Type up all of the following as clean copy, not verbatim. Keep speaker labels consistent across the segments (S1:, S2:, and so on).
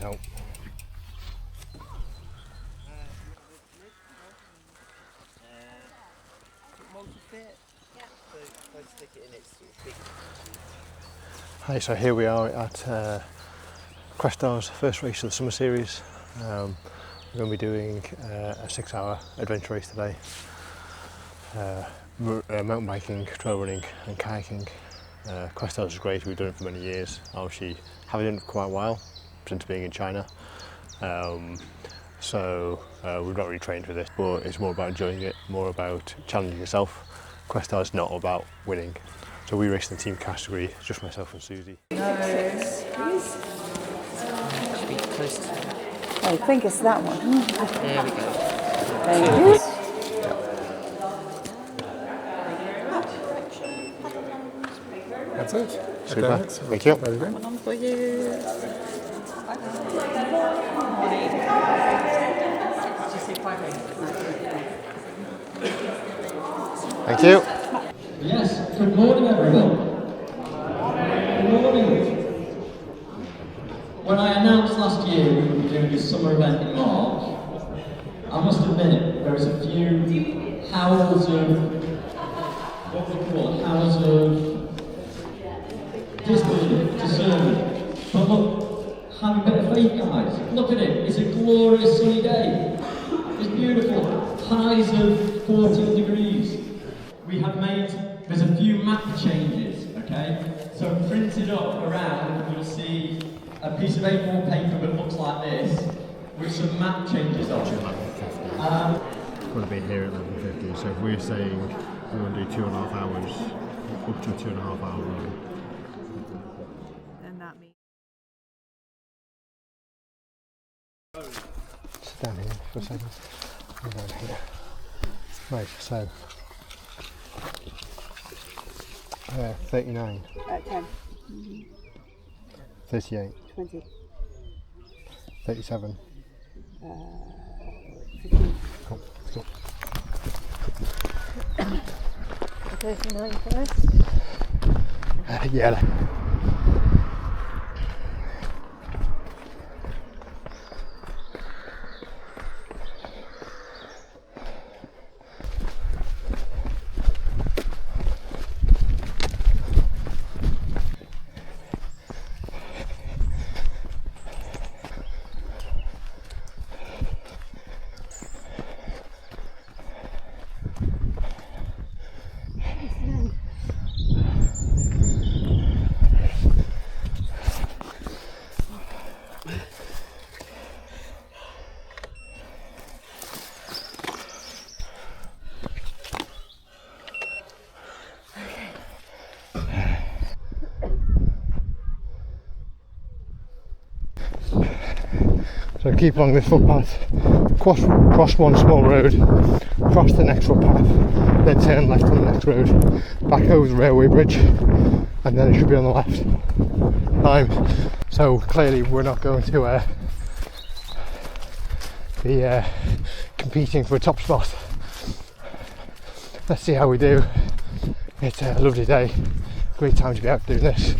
S1: help. Hi, so here we are at Questar's first race of the summer series. We're going to be doing a 6-hour adventure race today. Mountain biking, trail running and kayaking. Questars is great, we've done it for many years. Obviously haven't done it for quite a while since being in China. So we've not really trained for this, but it's more about enjoying it, more about challenging yourself. Questar is not about winning. So we race in the team category, just myself and Susie.
S2: Nose, please.
S3: Should be close to...
S2: I think it's that one.
S3: There we go.
S2: Thank you.
S4: That's it.
S1: Super,
S4: Okay,
S1: thank you.
S4: very good.
S3: One on for you.
S1: Thank you.
S5: Yes, good morning everyone. Good morning. When I announced last year we would be doing this summer event in March, I must admit there was a few howls of, what we call it, howls of disbelief, discernment. But look, have a bit of faith guys. Look at it, it's a glorious sunny day. It's beautiful, highs of 14 degrees. We have made, there's a few map changes, okay? So printed up around, you'll see a piece of A4 paper that looks like this, with some map changes on it.
S1: We're going to be here at 11:50, so if we're saying we want to do 2.5 hours, up to a 2.5 hour run.
S2: And that means.
S1: Sit down here for a second. I'm down here. Right, so 39,
S2: 10,
S1: 38,
S2: 20,
S1: 37.
S2: 15.
S1: Cool, let's go.
S2: 39 first.
S1: Yeah. So keep along this footpath, cross one small road, cross the next footpath, then turn left on the next road, back over the railway bridge, and then it should be on the left. So clearly we're not going to be competing for a top spot. Let's see how we do. It's a lovely day, great time to be out doing this.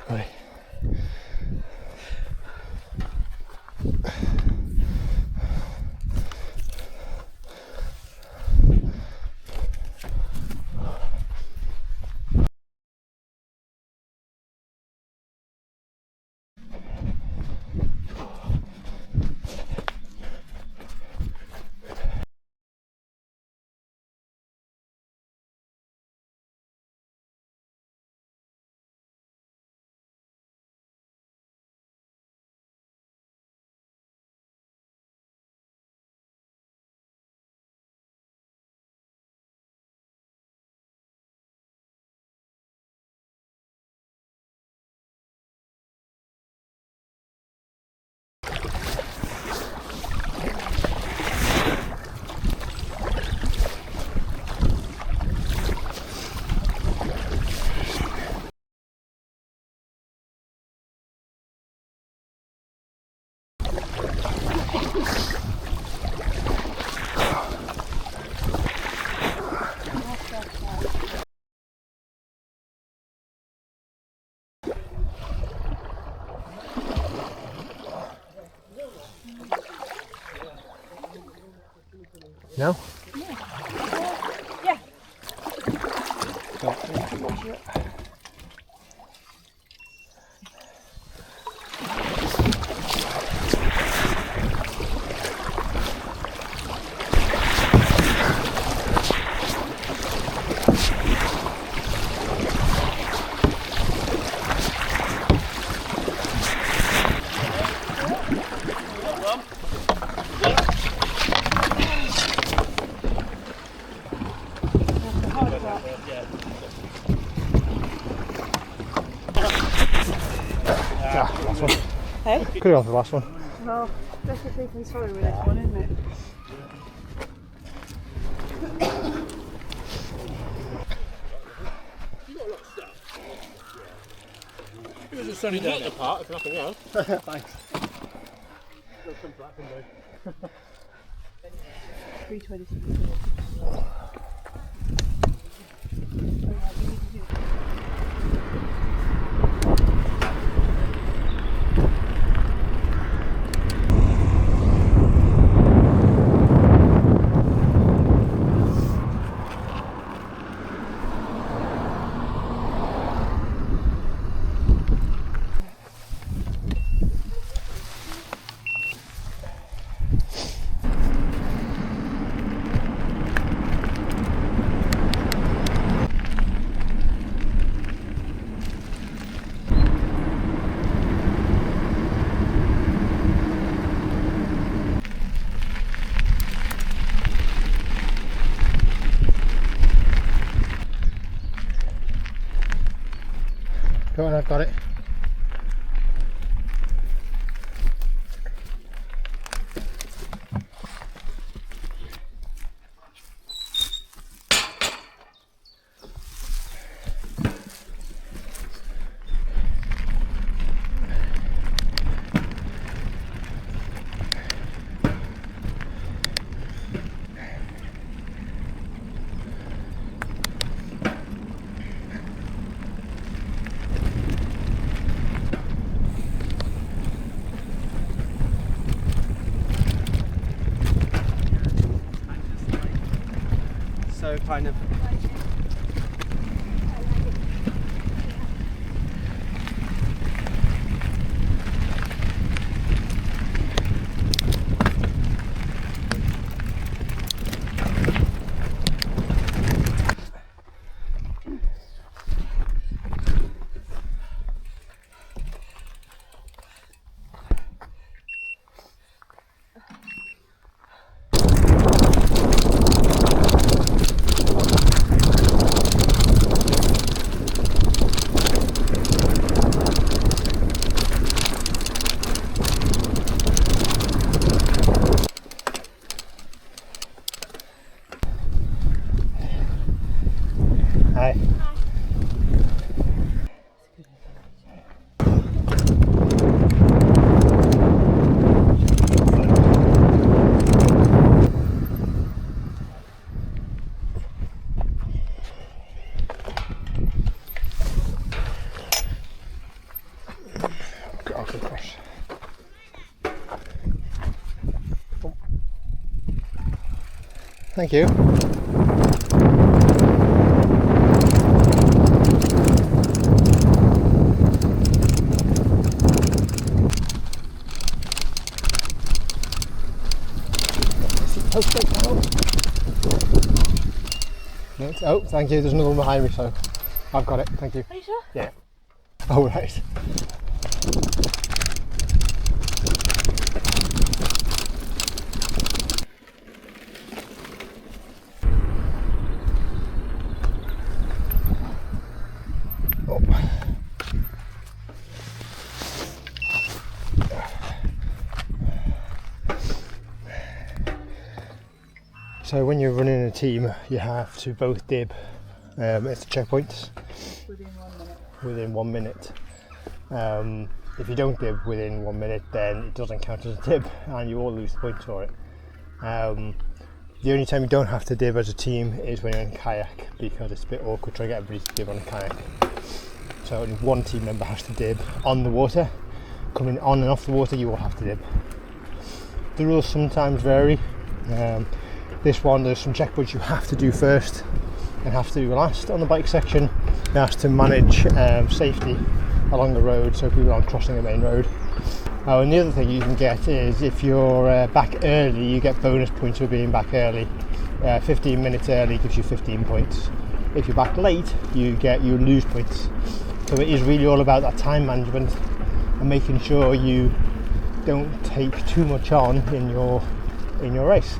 S1: Right. No?
S2: Yeah.
S1: Last one.
S2: Hey?
S1: Could have gone for the last one.
S2: Well, that's the freaking sorry with this one, isn't it?
S4: It was a sunny day. Not the part, if nothing else.
S1: Thanks.
S2: 326.
S1: Go on, I've got it.
S3: So kind of.
S1: Hi. I'll go across. Oh. Thank you. Oh, thank you. There's another one behind me, so I've got it. Thank you.
S2: Are you sure?
S1: Yeah. Oh, right. Oh. So when you're running a team, you have to both dib at the checkpoints within 1 minute. If you don't dib within 1 minute, then it doesn't count as a dib and you all lose points for it. The only time you don't have to dib as a team is when you're in kayak, because it's a bit awkward trying to get everybody to dib on a kayak. So only one team member has to dib on the water. Coming on and off the water, you all have to dib. The rules sometimes vary. This one, there's some checkpoints you have to do first and have to do last on the bike section. It has to manage safety along the road so people aren't crossing the main road. And the other thing you can get is if you're back early, you get bonus points for being back early. 15 minutes early gives you 15 points. If you're back late, you lose points. So it is really all about that time management and making sure you don't take too much on in your race.